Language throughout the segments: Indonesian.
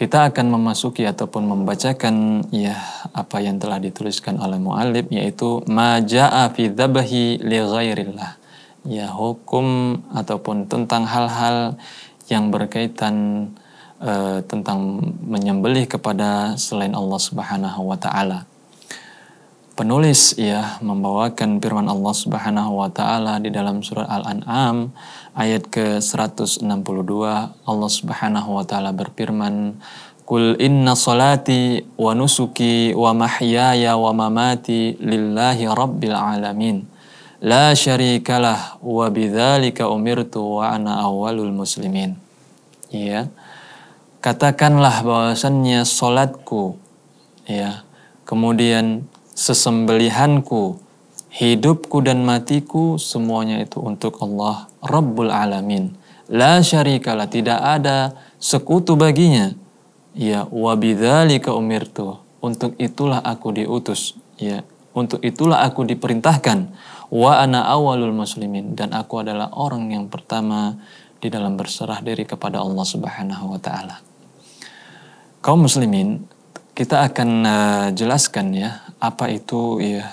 kita akan memasuki ataupun membacakan ya apa yang telah dituliskan oleh muallif, yaitu ma jaa fi dzabahi li ghairillah. Ya, hukum ataupun tentang hal-hal yang berkaitan tentang menyembelih kepada selain Allah Subhanahu wa taala. Penulis ya membawakan firman Allah Subhanahu wa taala di dalam surah Al-An'am ayat ke-162. Allah Subhanahu wa taala berfirman, "Qul inna salati wa nusuki wa mahyaya wa mamati lillahi rabbil alamin. La syarikalah wa bidzalika umirtu wa ana awwalul muslimin." Ya. Katakanlah bahwasannya salatku ya, kemudian sesembelihanku, hidupku dan matiku, semuanya itu untuk Allah Rabbul Alamin. La syarikalah, tidak ada sekutu baginya. Ya, wa bidzalika umirtu. Untuk itulah aku diutus. Ya, untuk itulah aku diperintahkan. Wa ana awwalul muslimin, dan aku adalah orang yang pertama di dalam berserah diri kepada Allah Subhanahu wa taala. Kaum muslimin, kita akan jelaskan ya apa itu ya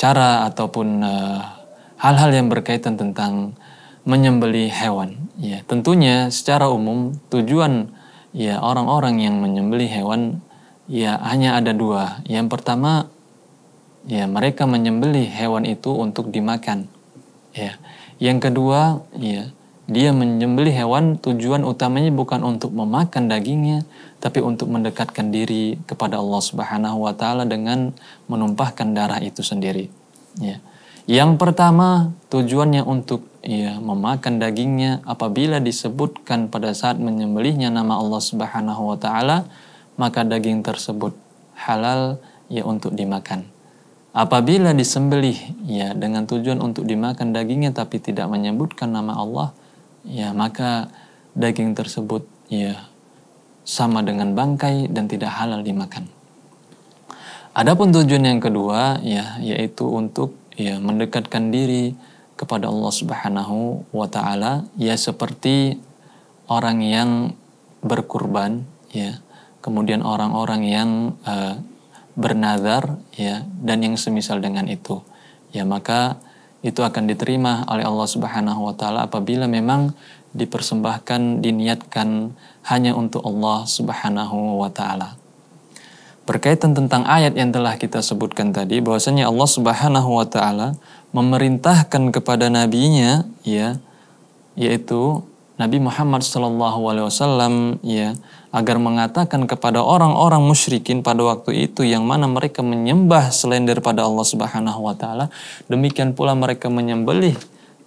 cara ataupun hal-hal yang berkaitan tentang menyembelih hewan. Ya, tentunya secara umum tujuan ya orang-orang yang menyembelih hewan ya hanya ada dua. Yang pertama ya mereka menyembelih hewan itu untuk dimakan. Ya. Yang kedua ya dia menyembelih hewan tujuan utamanya bukan untuk memakan dagingnya, tapi untuk mendekatkan diri kepada Allah Subhanahu wa taala dengan menumpahkan darah itu sendiri. Ya. Yang pertama tujuannya untuk ya memakan dagingnya, apabila disebutkan pada saat menyembelihnya nama Allah Subhanahu wa taala, maka daging tersebut halal ya untuk dimakan. Apabila disembelih ya dengan tujuan untuk dimakan dagingnya tapi tidak menyebutkan nama Allah, ya maka daging tersebut ya sama dengan bangkai dan tidak halal dimakan. Adapun tujuan yang kedua ya yaitu untuk ya mendekatkan diri kepada Allah Subhanahu wa taala, ya seperti orang yang berkurban ya, kemudian orang-orang yang bernazar ya dan yang semisal dengan itu. Ya maka itu akan diterima oleh Allah Subhanahu wa taala apabila memang dipersembahkan, diniatkan hanya untuk Allah Subhanahu wa taala. Berkaitan tentang ayat yang telah kita sebutkan tadi, bahwasanya Allah Subhanahu wa taala memerintahkan kepada nabinya ya, yaitu Nabi Muhammad SAW ya, agar mengatakan kepada orang-orang musyrikin pada waktu itu yang mana mereka menyembah selain daripada Allah Subhanahu wa taala, demikian pula mereka menyembelih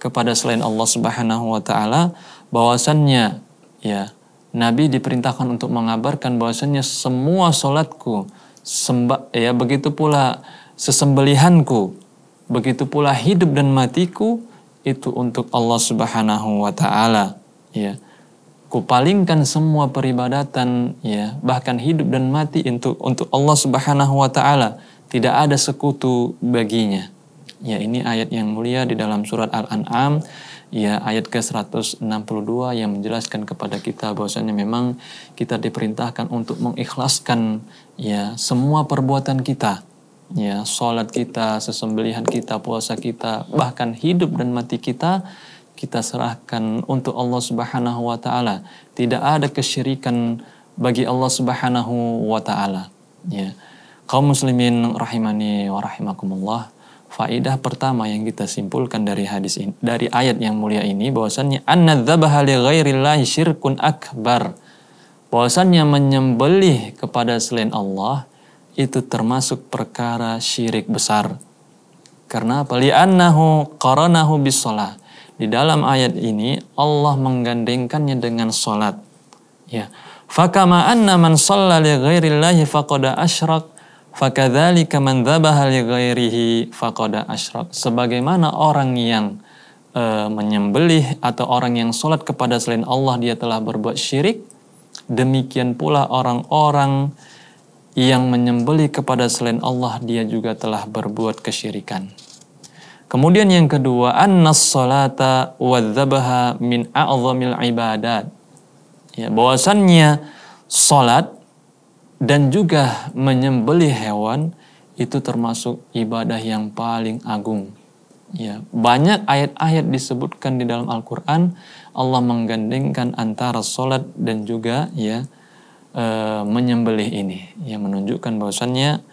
kepada selain Allah Subhanahu wa taala, bahwasannya ya Nabi diperintahkan untuk mengabarkan bahwasannya semua salatku, ya begitu pula sesembelihanku, begitu pula hidup dan matiku itu untuk Allah Subhanahu wa taala. Ya, kupalingkan semua peribadatan ya, bahkan hidup dan mati untuk Allah Subhanahu wa taala, tidak ada sekutu baginya. Ya, ini ayat yang mulia di dalam surat Al-An'am ya ayat ke-162 yang menjelaskan kepada kita bahwasanya memang kita diperintahkan untuk mengikhlaskan ya semua perbuatan kita. Ya, salat kita, sesembelihan kita, puasa kita, bahkan hidup dan mati kita serahkan untuk Allah Subhanahu wa taala. Tidak ada kesyirikan bagi Allah Subhanahu wa taala. Ya. Kaum muslimin rahimani wa rahimakumullah. Faidah pertama yang kita simpulkan dari hadis ini, dari ayat yang mulia ini, bahwasannya annadzabaha li ghairillahi syirkun akbar. Bahwasannya menyembelih kepada selain Allah itu termasuk perkara syirik besar. Karena apa? Li'annahu qaranahu bis shalah. Di dalam ayat ini Allah menggandengkannya dengan salat. Ya. Fakama anna man shalla li ghairillahi faqad asyrak, fakadzalika man dzabaha li ghairihi faqad asyrak. Sebagaimana orang yang menyembelih atau orang yang salat kepada selain Allah dia telah berbuat syirik, demikian pula orang-orang yang menyembelih kepada selain Allah dia juga telah berbuat kesyirikan. Kemudian yang kedua, annas salata wadzabaha min a'zamil ibadat. Ya, bahwasannya salat dan juga menyembelih hewan itu termasuk ibadah yang paling agung. Ya, banyak ayat-ayat disebutkan di dalam Al-Qur'an Allah menggandengkan antara salat dan juga ya menyembelih ini, yang menunjukkan bahwasannya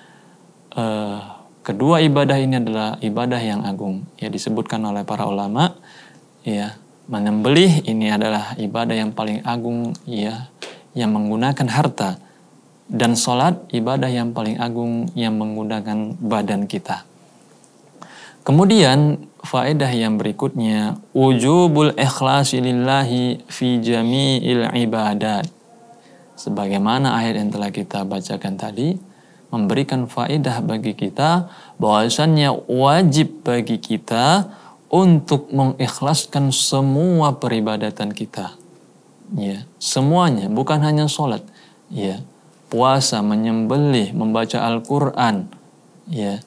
kedua ibadah ini adalah ibadah yang agung. Ya, disebutkan oleh para ulama, ya, menyembelih ini adalah ibadah yang paling agung, ya, yang menggunakan harta, dan salat ibadah yang paling agung yang menggunakan badan kita. Kemudian faedah yang berikutnya, wujubul ikhlasi lillahi fi jami'il ibadat. Sebagaimana ayat yang telah kita bacakan tadi, memberikan faedah bagi kita bahwasannya wajib bagi kita untuk mengikhlaskan semua peribadatan kita. Ya, semuanya, bukan hanya sholat. Ya, puasa, menyembelih, membaca Al-Quran, ya,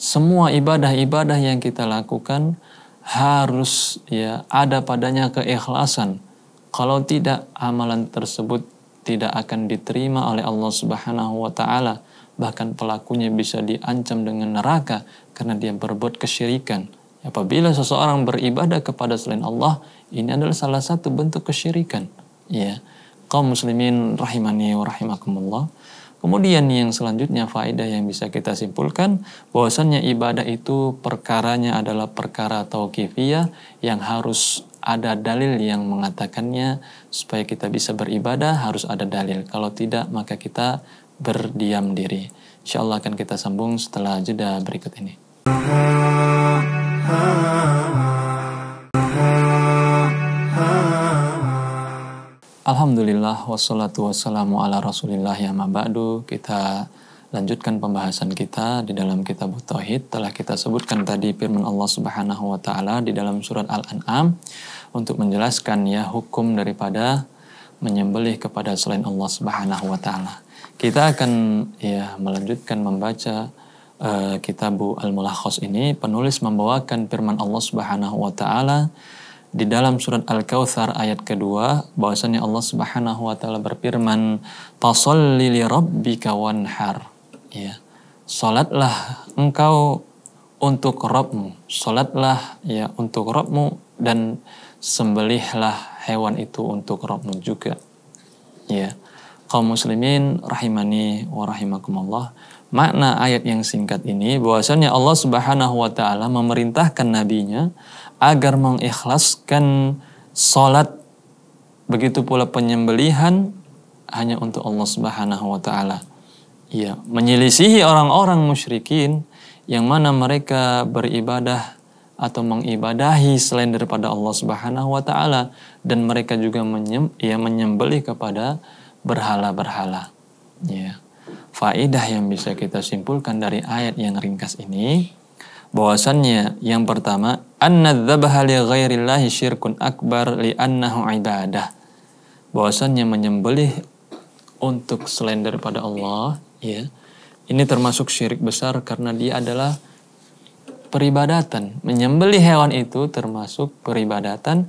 semua ibadah-ibadah yang kita lakukan harus ya ada padanya keikhlasan. Kalau tidak, amalan tersebut tidak akan diterima oleh Allah Subhanahu wa taala. Bahkan pelakunya bisa diancam dengan neraka karena dia berbuat kesyirikan. Apabila seseorang beribadah kepada selain Allah, ini adalah salah satu bentuk kesyirikan. Ya, kaum muslimin rahimani wa rahimakumullah. Kemudian yang selanjutnya faedah yang bisa kita simpulkan bahwasannya ibadah itu perkaranya adalah perkara tauqifiyah yang harus ada dalil yang mengatakannya. Supaya kita bisa beribadah harus ada dalil. Kalau tidak maka kita berdiam diri. Insyaallah akan kita sambung setelah jeda berikut ini. Alhamdulillah wassalatu wassalamu ala rasulillah ya ma'ba'du. Kita lanjutkan pembahasan kita di dalam kitab Tauhid. Telah kita sebutkan tadi firman Allah Subhanahu wa taala di dalam surat Al-An'am untuk menjelaskan ya hukum daripada menyembelih kepada selain Allah Subhanahu wa taala. Kita akan ya melanjutkan membaca Kitabu Al-Mulakhas ini. Penulis membawakan firman Allah Subhanahu wa taala di dalam surat Al-Kautsar ayat kedua, bahwasanya Allah Subhanahu wa taala berfirman, "Fasholli li rabbika wanhar." Ya. Salatlah engkau untuk Rabbmu. Salatlah ya untuk Rabbmu dan sembelihlah hewan itu untuk Rabbmu juga. Ya. Kaum muslimin rahimani wa rahimakumullah. Makna ayat yang singkat ini bahwasanya Allah Subhanahu wa taala memerintahkan nabinya agar mengikhlaskan salat, begitu pula penyembelihan hanya untuk Allah Subhanahu wa taala. Ya, menyelisihi orang-orang musyrikin yang mana mereka beribadah atau mengibadahi selain daripada Allah Subhanahu wa taala, dan mereka juga menyembelih kepada berhala-berhala. Ya. Faedah yang bisa kita simpulkan dari ayat yang ringkas ini bahwasannya yang pertama, anna dzabaha li ghairillahi syirkun akbar li'annahu ibadah. Bahwasannya menyembelih untuk selain daripada Allah, ya, ini termasuk syirik besar karena dia adalah peribadatan. Menyembelih hewan itu termasuk peribadatan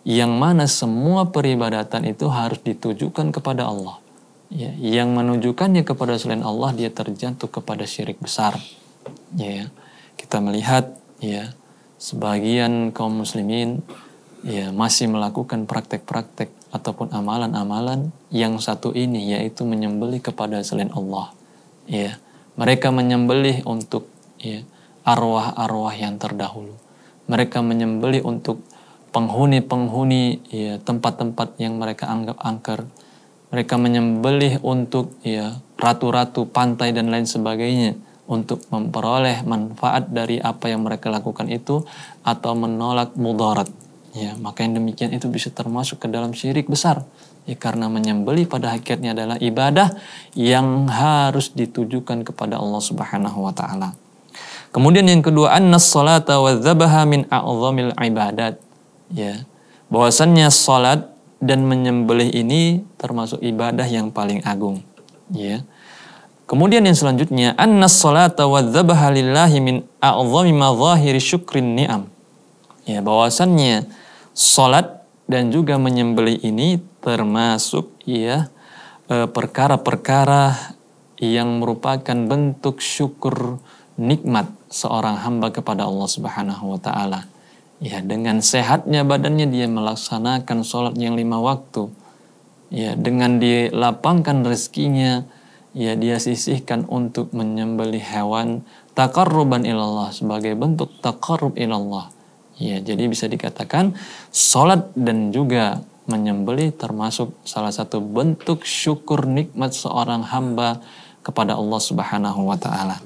yang mana semua peribadatan itu harus ditujukan kepada Allah. Ya, yang menunjukkannya kepada selain Allah dia terjatuh kepada syirik besar. Ya, kita melihat ya sebagian kaum muslimin ya masih melakukan praktek-praktek ataupun amalan-amalan yang satu ini, yaitu menyembelih kepada selain Allah. Ya, mereka menyembelih untuk ya arwah-arwah yang terdahulu. Mereka menyembelih untuk penghuni-penghuni ya tempat-tempat yang mereka anggap angker. Mereka menyembelih untuk ya ratu-ratu pantai dan lain sebagainya untuk memperoleh manfaat dari apa yang mereka lakukan itu atau menolak mudarat. Ya, maka yang demikian itu bisa termasuk ke dalam syirik besar. Ya, karena menyembelih pada hakikatnya adalah ibadah yang harus ditujukan kepada Allah Subhanahu wa taala. Kemudian yang kedua, annas salata wa dzabaha min a'zamil ibadat. Ya, bahwasannya salat dan menyembelih ini termasuk ibadah yang paling agung. Ya. Kemudian yang selanjutnya, annas salata wa dzabaha lillahi min a'zami mazahiri syukrin ni'am. Ya, bahwasannya salat dan juga menyembelih ini termasuk perkara-perkara yang merupakan bentuk syukur nikmat seorang hamba kepada Allah Subhanahu wa taala. Ya, dengan sehatnya badannya dia melaksanakan sholat yang 5 waktu. Ya, dengan dilapangkan rezekinya, ya dia sisihkan untuk menyembelih hewan taqarruban ilallah, sebagai bentuk taqarrub ilallah. Ya, jadi bisa dikatakan sholat dan juga menyembelih termasuk salah satu bentuk syukur nikmat seorang hamba kepada Allah Subhanahu wa taala.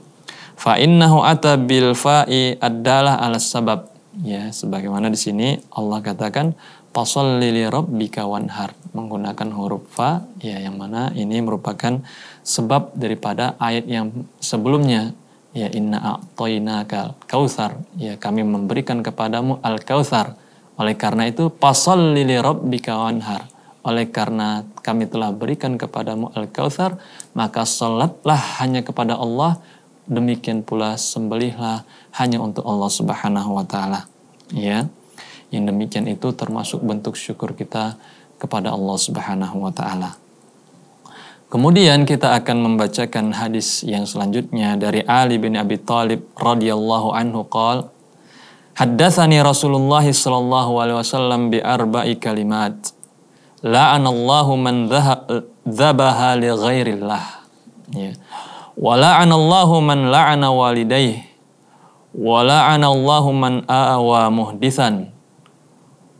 Fa innahu ata bil fa'i adalah ala sabab. Ya, sebagaimana di sini Allah katakan fasholli li rabbika wanhar, menggunakan huruf fa, ya, yang mana ini merupakan sebab daripada ayat yang sebelumnya, ya, inna a'tainakal kautsar, ya, kami memberikan kepadamu al-kautsar. Oleh karena itu fasholli li rabbika wanhar, oleh karena kami telah berikan kepadamu al-kautsar, maka salatlah hanya kepada Allah, demikian pula sembelihlah hanya untuk Allah Subhanahu wa taala. Ya. Yang demikian itu termasuk bentuk syukur kita kepada Allah Subhanahu wa taala. Kemudian kita akan membacakan hadis yang selanjutnya dari Ali bin Abi Thalib radhiyallahu anhu qala haddatsani Rasulullah sallallahu alaihi wasallam bi arba'i kalimat la'anallahu man dzabaha li ghairillah, ya, wa la'anallahu man la'ana walidayhi wa la'anallahu man awa muhditsan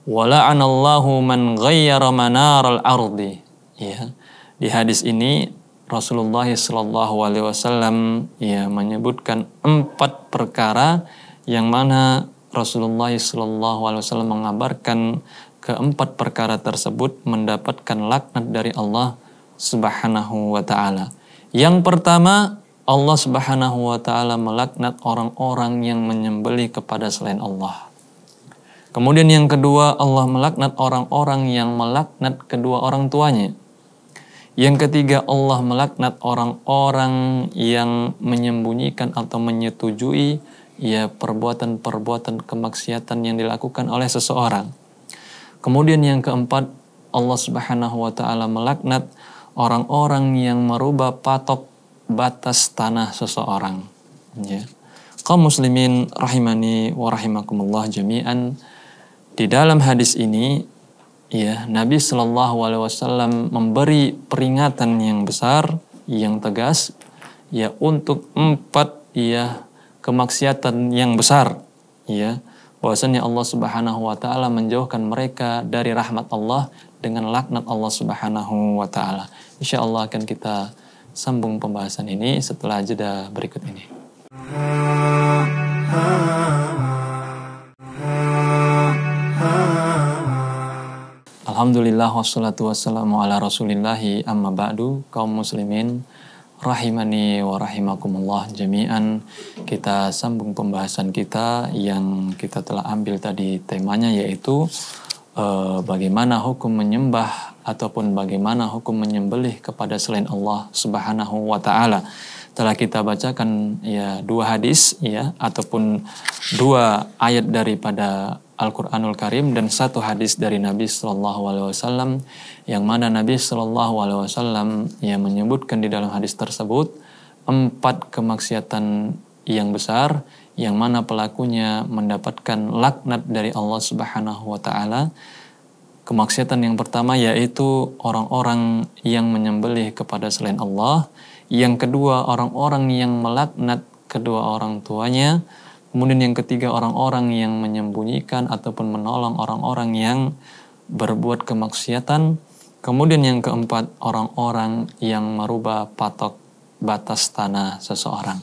wa la'anallahu man ghayyara manaral ardi. Ya, di hadis ini Rasulullah sallallahu alaihi wasallam, ya, menyebutkan 4 perkara yang mana Rasulullah sallallahu alaihi wasallam mengabarkan keempat perkara tersebut mendapatkan laknat dari Allah Subhanahu wa taala. Yang pertama, Allah Subhanahu wa taala melaknat orang-orang yang menyembelih kepada selain Allah. Kemudian yang kedua, Allah melaknat orang-orang yang melaknat kedua orang tuanya. Yang ketiga, Allah melaknat orang-orang yang menyembunyikan atau menyetujui, ya, perbuatan-perbuatan kemaksiatan yang dilakukan oleh seseorang. Kemudian yang keempat, Allah Subhanahu wa taala melaknat orang-orang yang merubah patok batas tanah seseorang. Ya. Kaum muslimin rahimani wa rahimakumullah jami'an, di dalam hadis ini, ya, Nabi Shallallahu alaihi wasallam memberi peringatan yang besar, yang tegas, ya, untuk 4, ya, kemaksiatan yang besar, ya, bahwasanya Allah Subhanahu wa taala menjauhkan mereka dari rahmat Allah dengan laknat Allah Subhanahu wa taala. Insyaallah akan kita sambung pembahasan ini setelah jeda berikut ini. Alhamdulillah wassalatu wassalamu ala rasulillahi amma ba'du. Kaum muslimin rahimani wa rahimakumullah jami'an, kita sambung pembahasan kita yang kita telah ambil tadi temanya, yaitu bagaimana hukum menyembah ataupun bagaimana hukum menyembelih kepada selain Allah Subhanahu wa taala. Telah kita bacakan, ya, 2 hadis, ya, ataupun 2 ayat daripada Al-Quranul Karim dan 1 hadis dari Nabi Sallallahu Alaihi Wasallam, yang mana Nabi Sallallahu Alaihi Wasallam, ya, menyebutkan di dalam hadis tersebut 4 kemaksiatan yang besar, yang mana pelakunya mendapatkan laknat dari Allah Subhanahu Wa Taala. Kemaksiatan yang pertama yaitu orang-orang yang menyembelih kepada selain Allah. Yang kedua, orang-orang yang melaknat kedua orang tuanya. Kemudian yang ketiga, orang-orang yang menyembunyikan ataupun menolong orang-orang yang berbuat kemaksiatan. Kemudian yang keempat, orang-orang yang merubah patok batas tanah seseorang.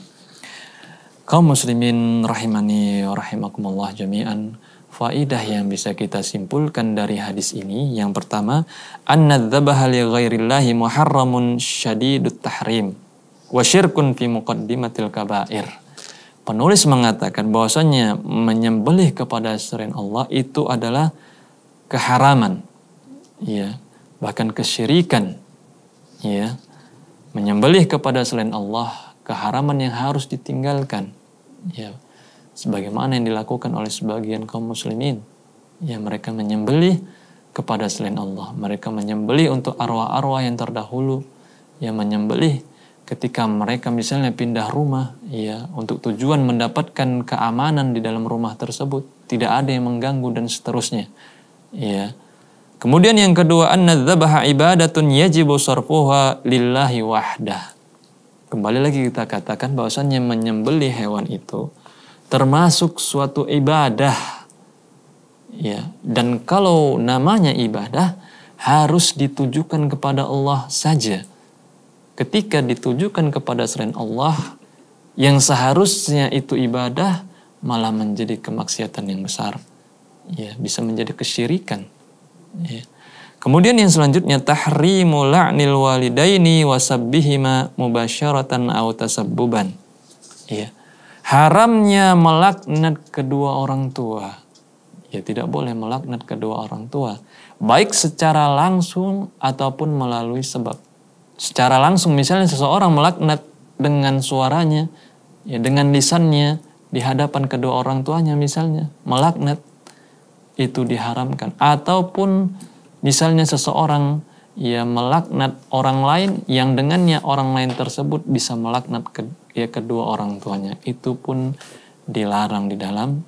Kaum muslimin rahimani wa rahimakumullah jami'an, faidah yang bisa kita simpulkan dari hadis ini, yang pertama, anna dzabaha li ghairillahi muharramun syadidut tahrim wa syirkun fi muqaddimatil kabair. Penulis mengatakan bahwasanya menyembelih kepada selain Allah itu adalah keharaman, ya, bahkan kesyirikan, ya. Menyembelih kepada selain Allah keharaman yang harus ditinggalkan, ya, sebagaimana yang dilakukan oleh sebagian kaum muslimin, ya, mereka menyembelih kepada selain Allah. Mereka menyembelih untuk arwah-arwah yang terdahulu, ya menyembelih ketika mereka misalnya pindah rumah, ya untuk tujuan mendapatkan keamanan di dalam rumah tersebut, tidak ada yang mengganggu dan seterusnya. Ya. Kemudian yang kedua, an-nadzabaha ibadatun yajibu sarfuha lillahi wahdah. Kembali lagi kita katakan bahwasannya menyembelih hewan itu termasuk suatu ibadah. Ya, dan kalau namanya ibadah harus ditujukan kepada Allah saja. Ketika ditujukan kepada selain Allah, yang seharusnya itu ibadah malah menjadi kemaksiatan yang besar. Ya, bisa menjadi kesyirikan. Ya. Kemudian yang selanjutnya, tahrimu la'nil walidaini wasabbihima mubasyaratan aw tasabbuban. Ya. Haramnya melaknat kedua orang tua. Ya, tidak boleh melaknat kedua orang tua, baik secara langsung ataupun melalui sebab. Secara langsung misalnya seseorang melaknat dengan suaranya, ya dengan lisannya di hadapan kedua orang tuanya misalnya, melaknat itu diharamkan. Ataupun misalnya seseorang ya melaknat orang lain yang dengannya orang lain tersebut bisa melaknat kedua orang tuanya, itu pun dilarang di dalam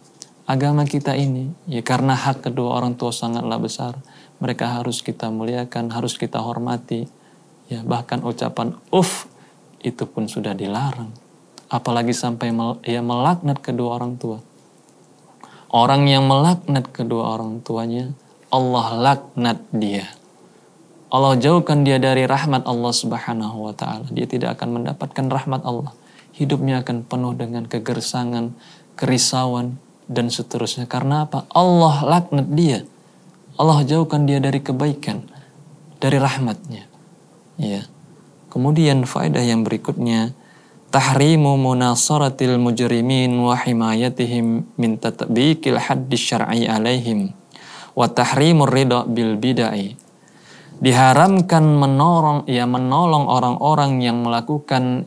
agama kita ini. Ya karena hak kedua orang tua sangatlah besar, mereka harus kita muliakan, harus kita hormati. Ya, bahkan ucapan itu pun sudah dilarang. Apalagi sampai melaknat kedua orang tua. Orang yang melaknat kedua orang tuanya, Allah laknat dia. Allah jauhkan dia dari rahmat Allah Subhanahu wa ta'ala. Dia tidak akan mendapatkan rahmat Allah. Hidupnya akan penuh dengan kegersangan, kerisauan, dan seterusnya. Karena apa? Allah laknat dia. Allah jauhkan dia dari kebaikan, dari rahmatnya. Ya. Kemudian faedah yang berikutnya, tahrimu munasaratil mujrimin wa himayatihim min tatbiqil haddi syar'i alaihim wa tahrimur ridha bil bid'ah. Diharamkan menolong orang-orang yang melakukan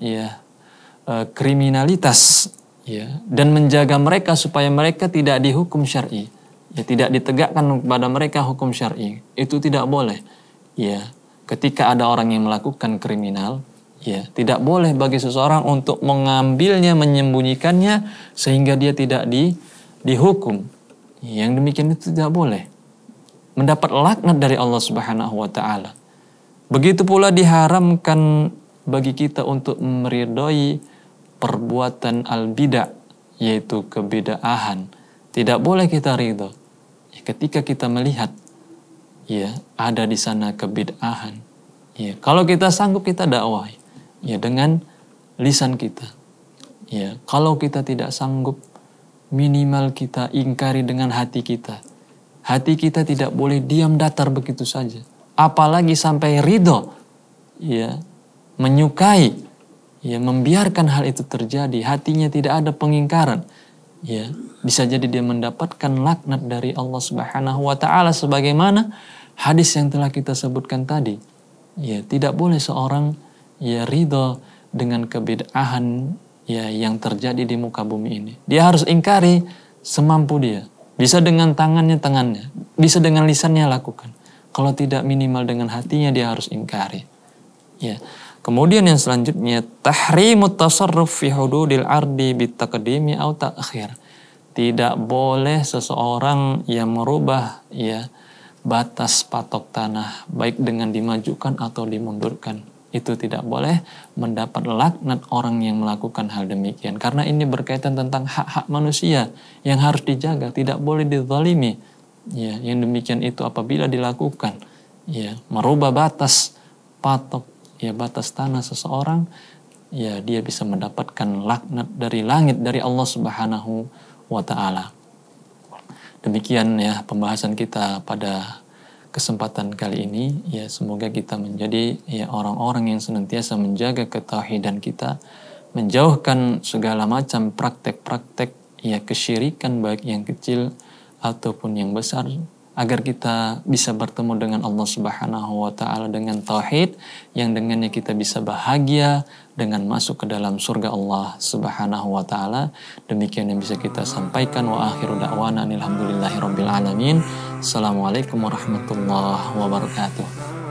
kriminalitas, ya, dan menjaga mereka supaya mereka tidak dihukum syar'i. Ya, tidak ditegakkan kepada mereka hukum syar'i. Itu tidak boleh. Ya. Ketika ada orang yang melakukan kriminal, ya, tidak boleh bagi seseorang untuk mengambilnya, menyembunyikannya sehingga dia tidak dihukum. Yang demikian itu tidak boleh. Mendapat laknat dari Allah Subhanahu wa ta'ala. Begitu pula diharamkan bagi kita untuk meridhoi perbuatan al-bid'ah, yaitu kebid'ahan. Tidak boleh kita ridho ketika kita melihat ya ada di sana kebid'ahan. Ya, kalau kita sanggup kita dakwah ya dengan lisan kita. Ya, kalau kita tidak sanggup minimal kita ingkari dengan hati kita. Hati kita tidak boleh diam datar begitu saja. Apalagi sampai ridho, ya, menyukai, ya, membiarkan hal itu terjadi. Hatinya tidak ada pengingkaran. Ya, bisa jadi dia mendapatkan laknat dari Allah Subhanahu wa ta'ala sebagaimana hadis yang telah kita sebutkan tadi. Ya, tidak boleh seorang ya ridho dengan kebid'ahan ya yang terjadi di muka bumi ini. Dia harus ingkari semampu dia. Bisa dengan tangannya, bisa dengan lisannya lakukan. Kalau tidak minimal dengan hatinya dia harus ingkari. Ya. Kemudian yang selanjutnya, tahrimut tasarruf fi hududil ardi bitaqdimi aw ta'khir. Tidak boleh seseorang yang merubah ya batas patok tanah baik dengan dimajukan atau dimundurkan. Itu tidak boleh, mendapat laknat orang yang melakukan hal demikian. Karena ini berkaitan tentang hak-hak manusia yang harus dijaga, tidak boleh dizalimi. Ya, yang demikian itu apabila dilakukan, ya, merubah batas patok ya batas tanah seseorang, ya dia bisa mendapatkan laknat dari langit dari Allah Subhanahu wa ta'ala. Demikian ya pembahasan kita pada kesempatan kali ini. Ya, semoga kita menjadi ya orang-orang yang senantiasa menjaga ketauhidan kita, menjauhkan segala macam praktek-praktek ya kesyirikan baik yang kecil ataupun yang besar, agar kita bisa bertemu dengan Allah Subhanahu wa ta'ala dengan tauhid yang dengannya kita bisa bahagia, dengan masuk ke dalam surga Allah Subhanahu wa taala. Demikian yang bisa kita sampaikan. Wa akhiru da'wana alhamdulillahirabbil alamin. Assalamualaikum warahmatullahi wabarakatuh.